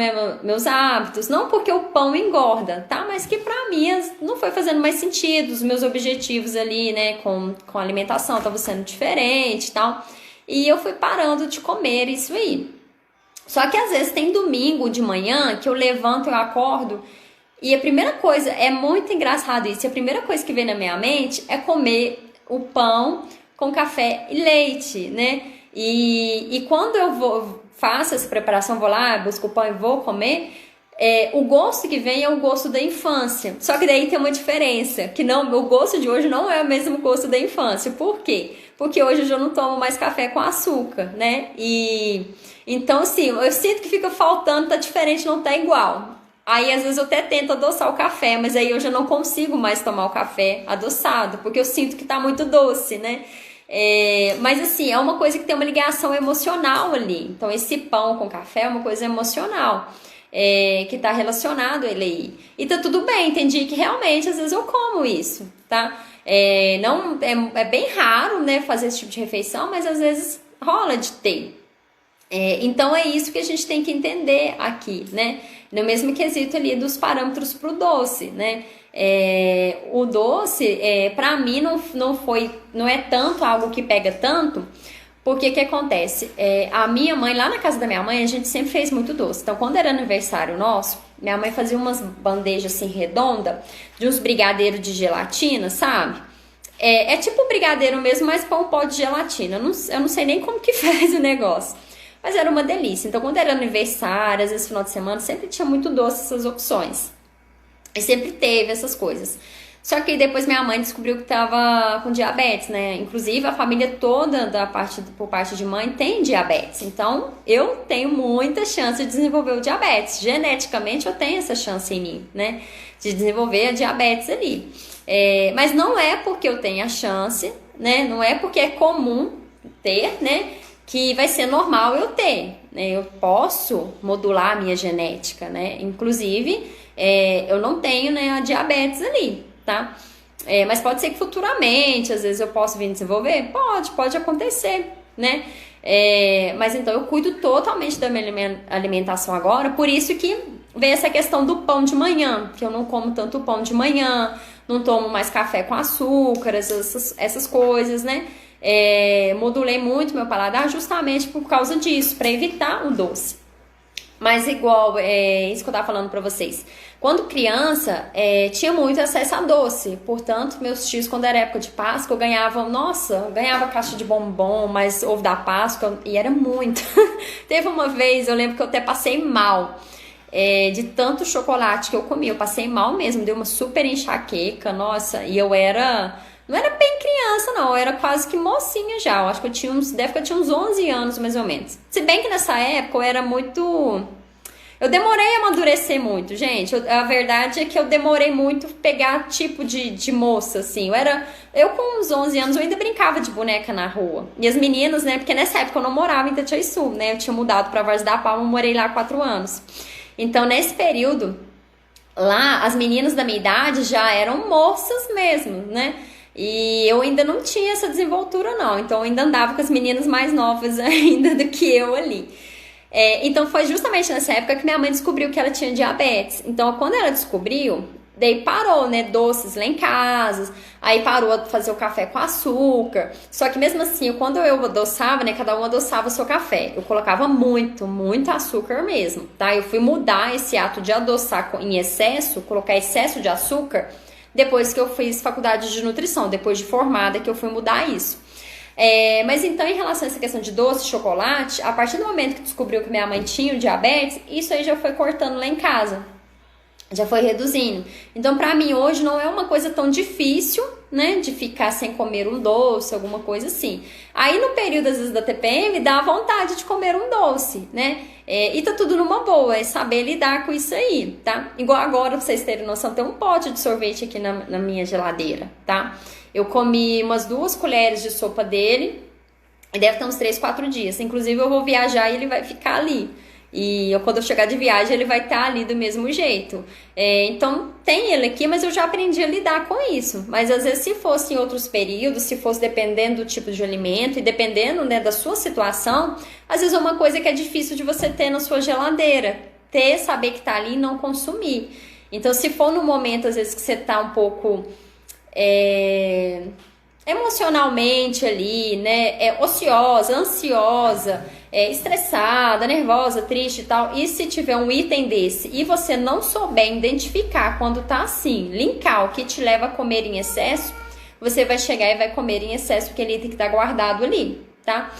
meus hábitos, não porque o pão engorda, tá? Mas que pra mim não foi fazendo mais sentido, os meus objetivos ali, né, com a alimentação estavam sendo diferentes e tal. E eu fui parando de comer isso aí. Só que às vezes tem domingo de manhã que eu levanto, eu acordo e a primeira coisa, é muito engraçado isso, a primeira coisa que vem na minha mente é comer o pão com café e leite, né? E quando eu faço essa preparação, vou lá, busco o pão e vou comer, o gosto que vem é o gosto da infância. Só que daí tem uma diferença, que não, o gosto de hoje não é o mesmo gosto da infância. Por quê? Porque hoje eu já não tomo mais café com açúcar, né? Então, assim, eu sinto que fica faltando, tá diferente, não tá igual. Aí, às vezes, eu até tento adoçar o café, mas aí eu já não consigo mais tomar o café adoçado, porque eu sinto que tá muito doce, né? Mas assim, é uma coisa que tem uma ligação emocional ali. Então esse pão com café é uma coisa emocional, que tá relacionado a ele aí. E tá tudo bem, tem dia que realmente às vezes eu como isso, tá? Não, é bem raro, né, fazer esse tipo de refeição, mas às vezes rola de ter. Então é isso que a gente tem que entender aqui, né? No mesmo quesito ali dos parâmetros pro doce, né? O doce, pra mim, não é tanto algo que pega tanto, porque que acontece? A minha mãe, lá na casa da minha mãe, a gente sempre fez muito doce. Então, quando era aniversário nosso, minha mãe fazia umas bandejas assim redonda de uns brigadeiros de gelatina, sabe? É tipo brigadeiro mesmo, mas com pó de gelatina. Eu não sei nem como que faz o negócio. Mas era uma delícia. Então, quando era aniversário, às vezes final de semana, sempre tinha muito doce essas opções. E sempre teve essas coisas. Só que depois minha mãe descobriu que tava com diabetes, né? Inclusive a família toda por parte de mãe tem diabetes. Então eu tenho muita chance de desenvolver o diabetes. Geneticamente eu tenho essa chance em mim, né? De desenvolver a diabetes ali. Mas não é porque eu tenho a chance, né? Não é porque é comum ter, né? Que vai ser normal eu ter, né? Eu posso modular a minha genética, né? Inclusive, eu não tenho, né, a diabetes ali, tá? Mas pode ser que futuramente, às vezes eu posso vir desenvolver? Pode acontecer, né? Mas então eu cuido totalmente da minha alimentação agora, por isso que vem essa questão do pão de manhã, que eu não como tanto pão de manhã, não tomo mais café com açúcar, essas coisas, né? Modulei muito meu paladar justamente por causa disso, para evitar o doce. Mas igual, isso que eu tava falando pra vocês. Quando criança, tinha muito acesso a doce. Portanto, meus tios, quando era época de Páscoa, ganhava caixa de bombom, mas ovo da Páscoa, e era muito. Teve uma vez, eu lembro que eu até passei mal. De tanto chocolate que eu comi. Eu passei mal mesmo, deu uma super enxaqueca, nossa. E eu não era bem criança, não. Eu era quase que mocinha já. Eu acho que eu tinha uns 11 anos, mais ou menos. Se bem que nessa época eu era muito... Eu demorei a amadurecer muito, gente. A verdade é que eu demorei muito pegar tipo de moça, assim. Eu com uns 11 anos, eu ainda brincava de boneca na rua. E as meninas, né? Porque nessa época eu não morava em Itatiaçu, né? Eu tinha mudado pra Várzea da Palma, morei lá 4 anos. Então, nesse período, lá, as meninas da minha idade já eram moças mesmo, né? E eu ainda não tinha essa desenvoltura, não. Então, eu ainda andava com as meninas mais novas ainda do que eu ali. Então, foi justamente nessa época que minha mãe descobriu que ela tinha diabetes. Então, quando ela descobriu, daí parou, né? Doces lá em casa. Aí parou de fazer o café com açúcar. Só que mesmo assim, quando eu adoçava, né? Cada um adoçava o seu café. Eu colocava muito açúcar mesmo, tá? Eu fui mudar esse ato de adoçar em excesso, colocar excesso de açúcar, depois que eu fiz faculdade de nutrição, depois de formada, que eu fui mudar isso. Mas então, em relação a essa questão de doce, chocolate, a partir do momento que descobriu que minha mãe tinha o diabetes, isso aí já foi cortando lá em casa. Já foi reduzindo. Então, pra mim, hoje não é uma coisa tão difícil, né? De ficar sem comer um doce, alguma coisa assim. Aí, no período, às vezes, da TPM, dá vontade de comer um doce, né? E tá tudo numa boa, é saber lidar com isso aí, tá? Igual agora, pra vocês terem noção, tem um pote de sorvete aqui na minha geladeira, tá? Eu comi umas 2 colheres de sopa dele, e deve ter uns 3, 4 dias. Inclusive, eu vou viajar e ele vai ficar ali. E quando eu chegar de viagem, ele vai estar ali do mesmo jeito. Então, tem ele aqui, mas eu já aprendi a lidar com isso. Mas às vezes, se fosse em outros períodos, se fosse dependendo do tipo de alimento e dependendo, né, da sua situação, às vezes é uma coisa que é difícil de você ter na sua geladeira. Saber que tá ali e não consumir. Então, se for no momento, às vezes, que você tá um pouco... emocionalmente ali, né, ociosa, ansiosa, estressada, nervosa, triste e tal, e se tiver um item desse e você não souber identificar quando tá assim, linkar o que te leva a comer em excesso, você vai chegar e vai comer em excesso aquele item que tá guardado ali, tá?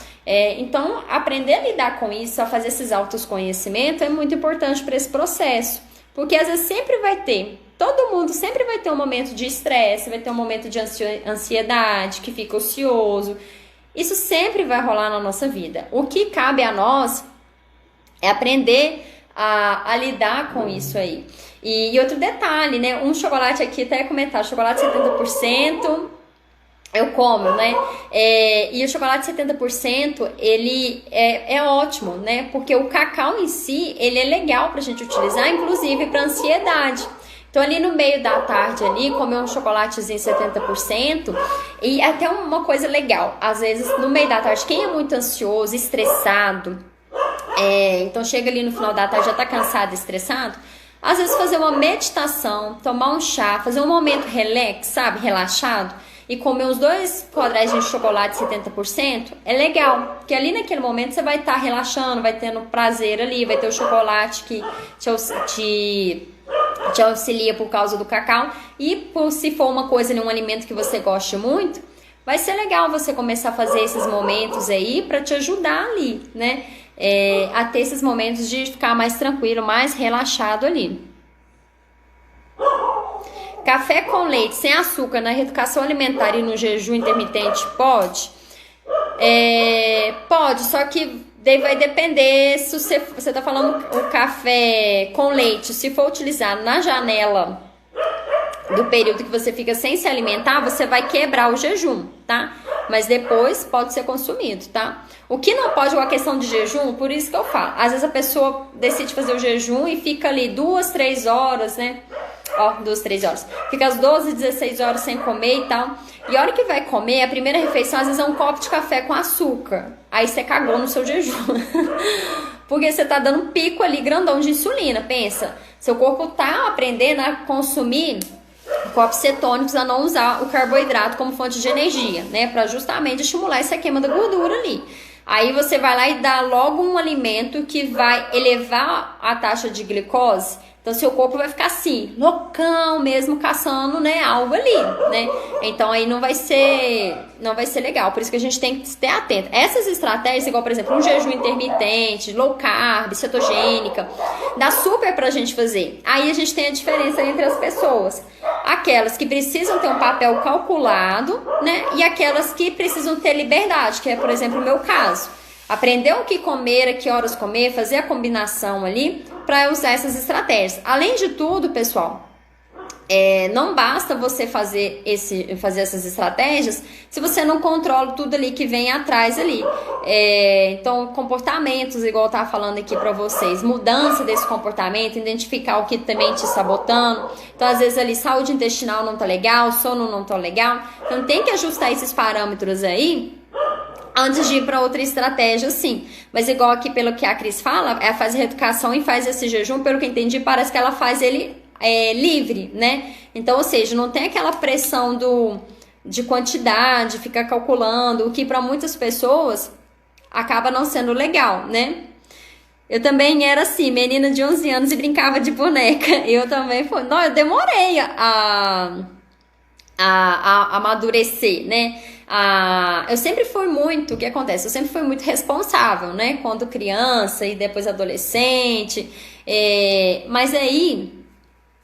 Então, aprender a lidar com isso, a fazer esses autoconhecimentos é muito importante para esse processo, porque às vezes sempre vai ter. Todo mundo sempre vai ter um momento de estresse, vai ter um momento de ansiedade, que fica ocioso. Isso sempre vai rolar na nossa vida. O que cabe a nós é aprender a lidar com isso aí. E outro detalhe, né? Um chocolate aqui, até comentar, chocolate 70%, eu como, né? E o chocolate 70%, ele é ótimo, né? Porque o cacau em si, ele é legal pra gente utilizar, inclusive para ansiedade. Então, ali no meio da tarde, ali, comer um chocolatezinho 70%. E até uma coisa legal, às vezes, no meio da tarde, quem é muito ansioso, estressado, então chega ali no final da tarde, já tá cansado, estressado, às vezes fazer uma meditação, tomar um chá, fazer um momento relax, sabe, relaxado, e comer uns 2 quadradinhos de chocolate 70%, é legal, porque ali naquele momento você vai estar relaxando, vai tendo prazer ali, vai ter o chocolate que te auxilia por causa do cacau, e se for uma coisa ali, um alimento que você goste muito, vai ser legal você começar a fazer esses momentos aí para te ajudar ali, né? A ter esses momentos de ficar mais tranquilo, mais relaxado ali. Café com leite sem açúcar na reeducação alimentar e no jejum intermitente pode? Pode, só que daí vai depender se você tá falando o café com leite, se for utilizado na janela do período que você fica sem se alimentar, você vai quebrar o jejum, tá? Mas depois pode ser consumido, tá? O que não pode é uma questão de jejum, por isso que eu falo. Às vezes a pessoa decide fazer o jejum e fica ali 2, 3 horas, né? 2, 3 horas. Fica às 12, 16 horas sem comer e tal. E a hora que vai comer, a primeira refeição às vezes é um copo de café com açúcar. Aí você cagou no seu jejum. Porque você tá dando um pico ali grandão de insulina. Pensa, seu corpo tá aprendendo a consumir corpos cetônicos, a não usar o carboidrato como fonte de energia, né? Para justamente estimular essa queima da gordura ali. Aí você vai lá e dá logo um alimento que vai elevar a taxa de glicose. Então, seu corpo vai ficar assim, loucão mesmo, caçando, né, algo ali, né? Então, aí não vai ser legal. Por isso que a gente tem que ter atento. Essas estratégias, igual, por exemplo, um jejum intermitente, low carb, cetogênica, dá super pra gente fazer. Aí a gente tem a diferença entre as pessoas. Aquelas que precisam ter um papel calculado, né? E aquelas que precisam ter liberdade, que é, por exemplo, o meu caso. Aprender o que comer, a que horas comer, fazer a combinação ali para usar essas estratégias. Além de tudo, pessoal, não basta você fazer essas estratégias se você não controla tudo ali que vem atrás ali. Então, comportamentos, igual eu tava falando aqui para vocês, mudança desse comportamento, identificar o que também te sabotando. Então, às vezes ali, saúde intestinal não tá legal, sono não tá legal. Então, tem que ajustar esses parâmetros aí antes de ir para outra estratégia, sim. Mas igual aqui, pelo que a Cris fala, ela faz reeducação e faz esse jejum, pelo que eu entendi, parece que ela faz ele livre, né? Então, ou seja, não tem aquela pressão de quantidade, ficar calculando, o que para muitas pessoas acaba não sendo legal, né? Eu também era assim, menina de 11 anos e brincava de boneca. Eu também fui. Não, eu demorei a amadurecer, né? Eu sempre fui muito, o que acontece? Eu sempre fui muito responsável, né? Quando criança e depois adolescente. Mas aí,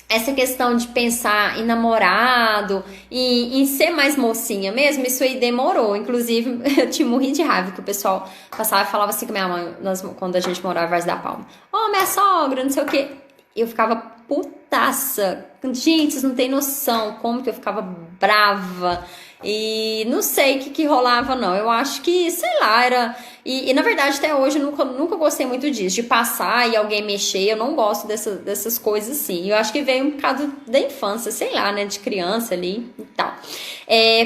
essa questão de pensar em namorado, em ser mais mocinha mesmo, isso aí demorou. Inclusive, eu tinha morrido de raiva que o pessoal passava e falava assim com minha mãe, quando a gente morava em Vargas da Palma. Minha sogra, não sei o quê. Eu ficava putaça. Gente, vocês não têm noção como que eu ficava brava. E não sei o que rolava, não. Eu acho que, sei lá, era... E na verdade, até hoje, eu nunca gostei muito disso. De passar e alguém mexer. Eu não gosto dessas coisas assim. Eu acho que veio um bocado da infância, sei lá, né? De criança ali e tal.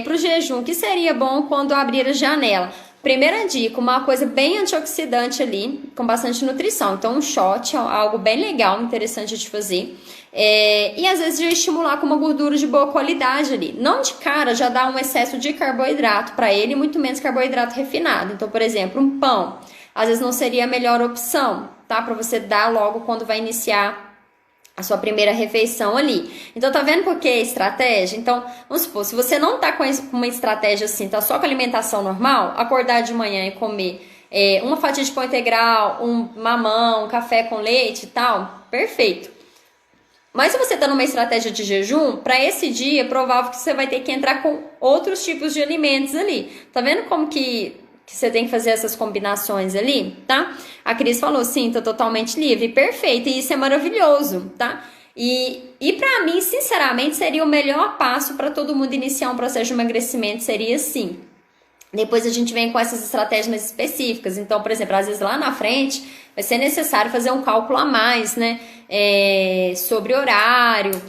Pro jejum, que seria bom quando abrir a janela? Primeira dica, uma coisa bem antioxidante ali, com bastante nutrição. Então, um shot é algo bem legal, interessante de fazer. E às vezes já estimular com uma gordura de boa qualidade ali. Não de cara já dá um excesso de carboidrato para ele, muito menos carboidrato refinado. Então, por exemplo, um pão, às vezes não seria a melhor opção, tá? Para você dar logo quando vai iniciar a sua primeira refeição ali. Então, tá vendo por que estratégia? Então, vamos supor, se você não tá com uma estratégia assim, tá só com alimentação normal, acordar de manhã e comer uma fatia de pão integral, um mamão, um café com leite e tal, perfeito. Mas se você tá numa estratégia de jejum, para esse dia, é provável que você vai ter que entrar com outros tipos de alimentos ali. Tá vendo como que você tem que fazer essas combinações ali, tá? A Cris falou, sim, tô totalmente livre. Perfeito, e isso é maravilhoso, tá? E pra mim, sinceramente, seria o melhor passo para todo mundo iniciar um processo de emagrecimento, seria assim. Depois a gente vem com essas estratégias mais específicas. Então, por exemplo, às vezes lá na frente vai ser necessário fazer um cálculo a mais, né? Sobre horário,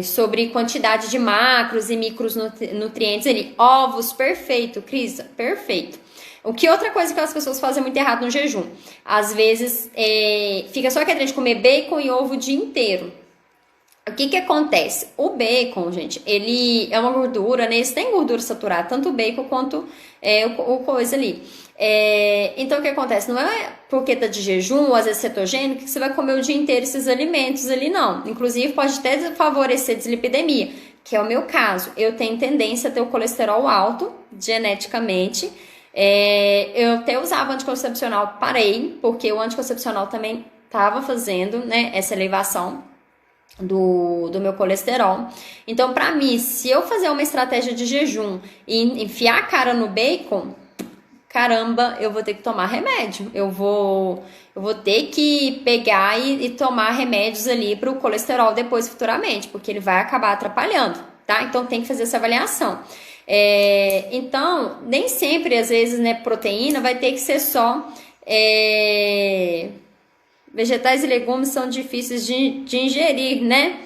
sobre quantidade de macros e micronutrientes ali. Ovos, perfeito, Cris, perfeito. O que outra coisa que as pessoas fazem muito errado no jejum? Às vezes fica só querendo comer bacon e ovo o dia inteiro. O que acontece? O bacon, gente, ele é uma gordura, né? Isso tem gordura saturada, tanto o bacon quanto o coisa ali. Então, o que acontece? Não é porque tá de jejum ou às vezes cetogênico que você vai comer o dia inteiro esses alimentos ali, não. Inclusive, pode até favorecer dislipidemia, que é o meu caso. Eu tenho tendência a ter o colesterol alto, geneticamente. Eu até usava anticoncepcional, parei, porque o anticoncepcional também tava fazendo, né, essa elevação. do meu colesterol. Então, para mim, se eu fazer uma estratégia de jejum e enfiar a cara no bacon, caramba, eu vou ter que tomar remédio. Eu vou ter que pegar e tomar remédios ali para o colesterol depois, futuramente, porque ele vai acabar atrapalhando, tá? Então, tem que fazer essa avaliação. Então, nem sempre, às vezes, né, proteína vai ter que ser só... Vegetais e legumes são difíceis de ingerir, né?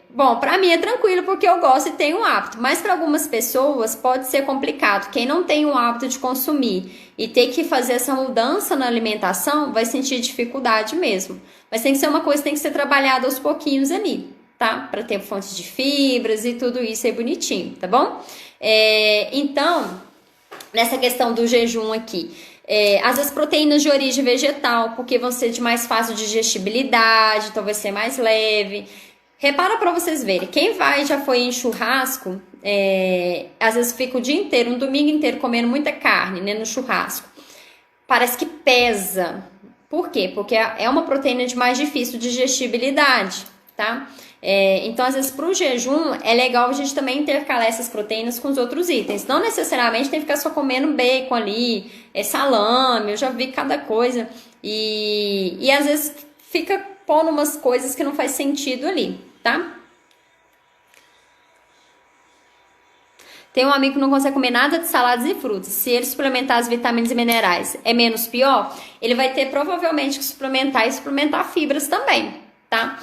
Bom, pra mim é tranquilo porque eu gosto e tenho um hábito, mas para algumas pessoas pode ser complicado. Quem não tem o hábito de consumir e ter que fazer essa mudança na alimentação vai sentir dificuldade mesmo. Mas tem que ser uma coisa que tem que ser trabalhada aos pouquinhos ali, tá? Para ter fontes de fibras e tudo isso aí bonitinho, tá bom? Então, nessa questão do jejum aqui, às vezes proteínas de origem vegetal, porque vão ser de mais fácil digestibilidade, então vai ser mais leve. Repara para vocês verem, quem já foi em churrasco, às vezes fica o dia inteiro, um domingo inteiro comendo muita carne, né, no churrasco. Parece que pesa. Por quê? Porque é uma proteína de mais difícil digestibilidade, tá? Então, às vezes, para o jejum, é legal a gente também intercalar essas proteínas com os outros itens. Não necessariamente tem que ficar só comendo bacon ali, salame, eu já vi cada coisa. E às vezes fica pondo umas coisas que não faz sentido ali, tá? Tem um amigo que não consegue comer nada de saladas e frutas. Se ele suplementar as vitaminas e minerais é menos pior, ele vai ter provavelmente que suplementar fibras também, tá?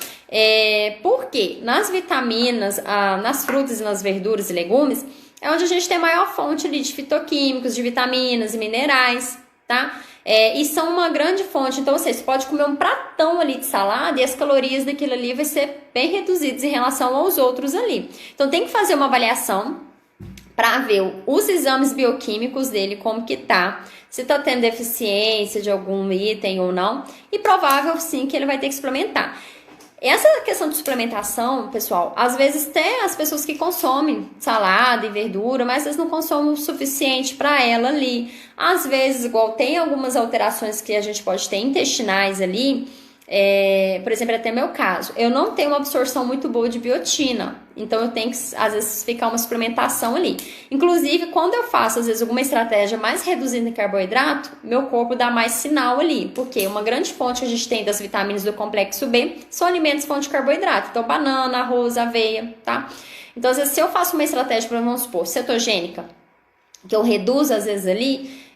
Por quê? Nas vitaminas, nas frutas e nas verduras e legumes, é onde a gente tem a maior fonte ali de fitoquímicos, de vitaminas e minerais, tá? E são uma grande fonte. Então, você pode comer um pratão ali de salada e as calorias daquilo ali vai ser bem reduzidas em relação aos outros ali. Então, tem que fazer uma avaliação para ver os exames bioquímicos dele, como que tá, se tá tendo deficiência de algum item ou não, e provável sim que ele vai ter que suplementar. Essa questão de suplementação, pessoal, às vezes tem as pessoas que consomem salada e verdura, mas às vezes não consomem o suficiente para ela ali. Às vezes, igual tem algumas alterações que a gente pode ter intestinais ali, por exemplo, até meu caso, eu não tenho uma absorção muito boa de biotina, então eu tenho que, às vezes, ficar uma suplementação ali. Inclusive, quando eu faço, às vezes, alguma estratégia mais reduzida em carboidrato, meu corpo dá mais sinal ali, porque uma grande fonte que a gente tem das vitaminas do complexo B são alimentos fonte de carboidrato, então banana, arroz, aveia, tá? Então, às vezes, se eu faço uma estratégia, vamos supor, cetogênica, que eu reduzo, às vezes, ali,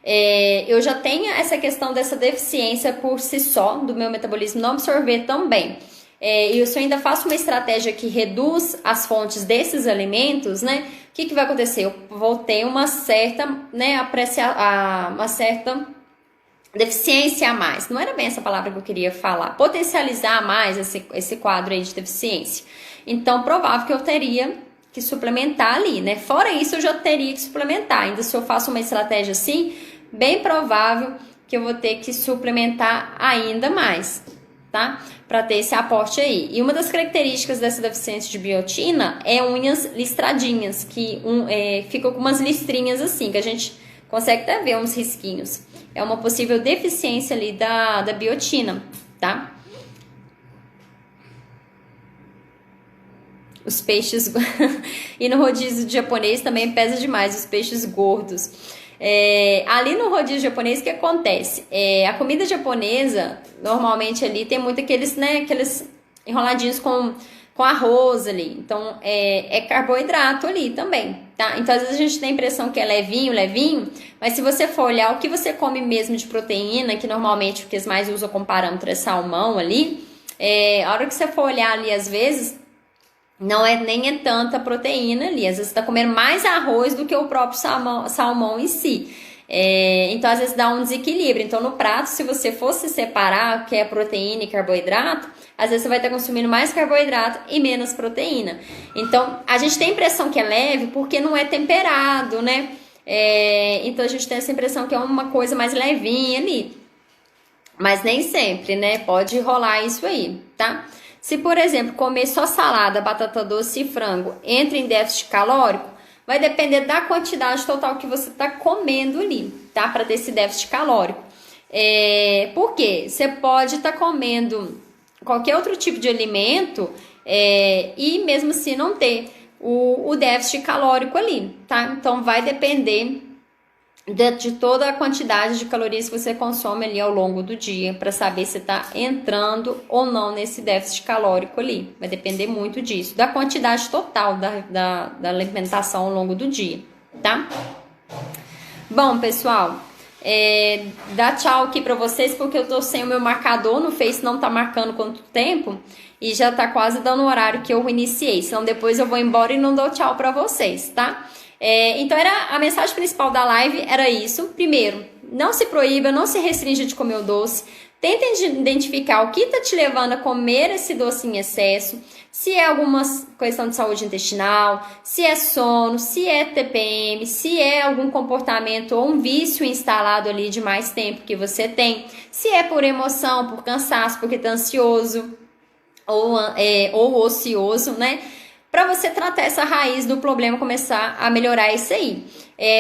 eu já tenho essa questão dessa deficiência por si só, do meu metabolismo não absorver tão bem. E se eu ainda faço uma estratégia que reduz as fontes desses alimentos, né? O que vai acontecer? Eu vou ter uma certa, né, uma certa deficiência a mais. Não era bem essa palavra que eu queria falar. Potencializar mais esse quadro aí de deficiência. Então, provável que eu teria que suplementar ali, né? Fora isso, eu já teria que suplementar. Ainda se eu faço uma estratégia assim, bem provável que eu vou ter que suplementar ainda mais, tá? Para ter esse aporte aí. E uma das características dessa deficiência de biotina é unhas listradinhas, que ficam com umas listrinhas assim, que a gente consegue até ver uns risquinhos. É uma possível deficiência ali da biotina, tá? Os peixes... E no rodízio japonês também pesa demais os peixes gordos. Ali no rodízio japonês, o que acontece? A comida japonesa, normalmente ali tem muito aqueles enroladinhos com arroz ali. Então, é carboidrato ali também, tá? Então, às vezes a gente tem a impressão que é levinho, mas se você for olhar o que você come mesmo de proteína, que normalmente o que eles mais usam como parâmetro é salmão ali, a hora que você for olhar ali, às vezes... nem é tanta proteína ali. Às vezes você tá comendo mais arroz do que o próprio salmão em si. Então, às vezes dá um desequilíbrio. Então, no prato, se você fosse separar o que é proteína e carboidrato, às vezes você vai estar consumindo mais carboidrato e menos proteína. Então, a gente tem a impressão que é leve porque não é temperado, né? Então, a gente tem essa impressão que é uma coisa mais levinha ali. Mas nem sempre, né? Pode rolar isso aí, tá? Se, por exemplo, comer só salada, batata doce e frango entra em déficit calórico, vai depender da quantidade total que você está comendo ali, tá? Para ter esse déficit calórico. Por quê? Você pode estar comendo qualquer outro tipo de alimento e mesmo assim não ter o déficit calórico ali, tá? Então vai depender de toda a quantidade de calorias que você consome ali ao longo do dia para saber se está entrando ou não nesse déficit calórico ali. Vai depender muito disso, da quantidade total da alimentação ao longo do dia, tá? Bom, pessoal, dá tchau aqui para vocês porque eu tô sem o meu marcador no Face, não tá marcando quanto tempo e já tá quase dando o horário que eu iniciei, senão depois eu vou embora e não dou tchau para vocês, tá? Então a mensagem principal da live era isso. Primeiro, não se proíba, não se restrinja de comer o doce. Tentem identificar o que está te levando a comer esse doce em excesso. Se é alguma questão de saúde intestinal, se é sono, se é TPM, se é algum comportamento ou um vício instalado ali de mais tempo que você tem. Se é por emoção, por cansaço, porque está ansioso ou ocioso, né? Para você tratar essa raiz do problema, começar a melhorar isso aí.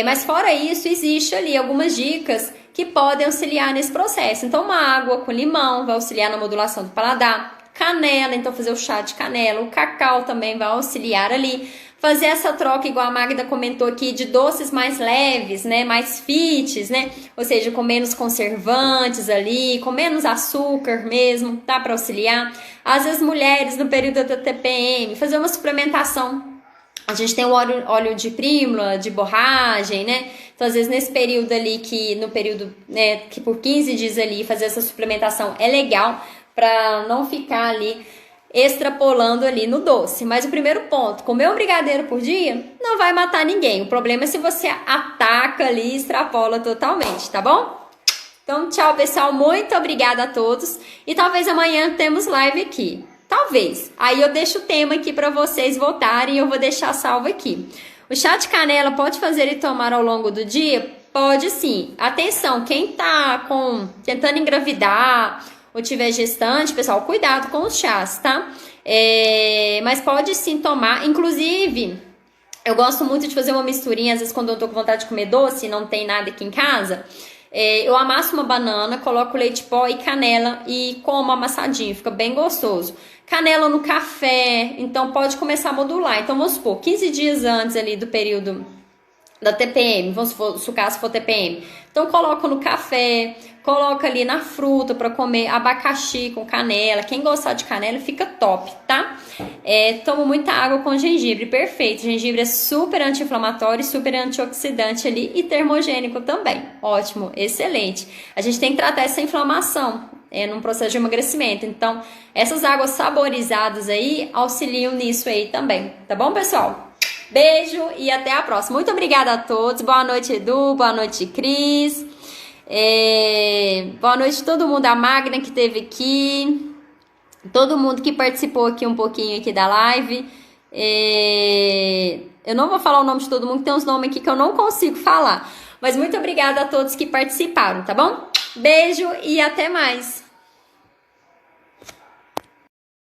Mas fora isso, existe ali algumas dicas que podem auxiliar nesse processo. Então, uma água com limão vai auxiliar na modulação do paladar. Canela, então fazer o chá de canela. O cacau também vai auxiliar ali. Fazer essa troca, igual a Magda comentou aqui, de doces mais leves, né? Mais fits, né? Ou seja, com menos conservantes ali, com menos açúcar mesmo, tá? Para auxiliar. Às vezes, mulheres no período da TPM, fazer uma suplementação. A gente tem o óleo de prímula, de borragem, né? Então, às vezes, nesse período ali, que por 15 dias ali, fazer essa suplementação é legal para não ficar ali extrapolando ali no doce. Mas o primeiro ponto, comer um brigadeiro por dia não vai matar ninguém. O problema é se você ataca ali e extrapola totalmente, tá bom? Então, tchau, pessoal. Muito obrigada a todos. E talvez amanhã temos live aqui. Talvez. Aí eu deixo o tema aqui para vocês votarem e eu vou deixar salvo aqui. O chá de canela pode fazer e tomar ao longo do dia? Pode sim. Atenção, quem tá tentando engravidar ou tiver gestante, pessoal, cuidado com os chás, tá? Mas pode sim tomar. Inclusive, eu gosto muito de fazer uma misturinha, às vezes quando eu tô com vontade de comer doce e não tem nada aqui em casa. Eu amasso uma banana, coloco leite pó e canela e como amassadinho, fica bem gostoso. Canela no café, então pode começar a modular. Então vamos supor, 15 dias antes ali do período da TPM, vamos supor, se o caso for TPM. Então coloca no café, coloca ali na fruta para comer abacaxi com canela. Quem gostar de canela fica top, tá? Tomo muita água com gengibre, perfeito. Gengibre é super anti-inflamatório, super antioxidante ali e termogênico também. Ótimo, excelente. A gente tem que tratar essa inflamação num processo de emagrecimento. Então, essas águas saborizadas aí auxiliam nisso aí também, tá bom, pessoal? Beijo e até a próxima. Muito obrigada a todos. Boa noite, Edu. Boa noite, Cris. Boa noite a todo mundo, a Magna que esteve aqui, todo mundo que participou aqui um pouquinho aqui da live. Eu não vou falar o nome de todo mundo, tem uns nomes aqui que eu não consigo falar, mas muito obrigada a todos que participaram, tá bom? Beijo e até mais!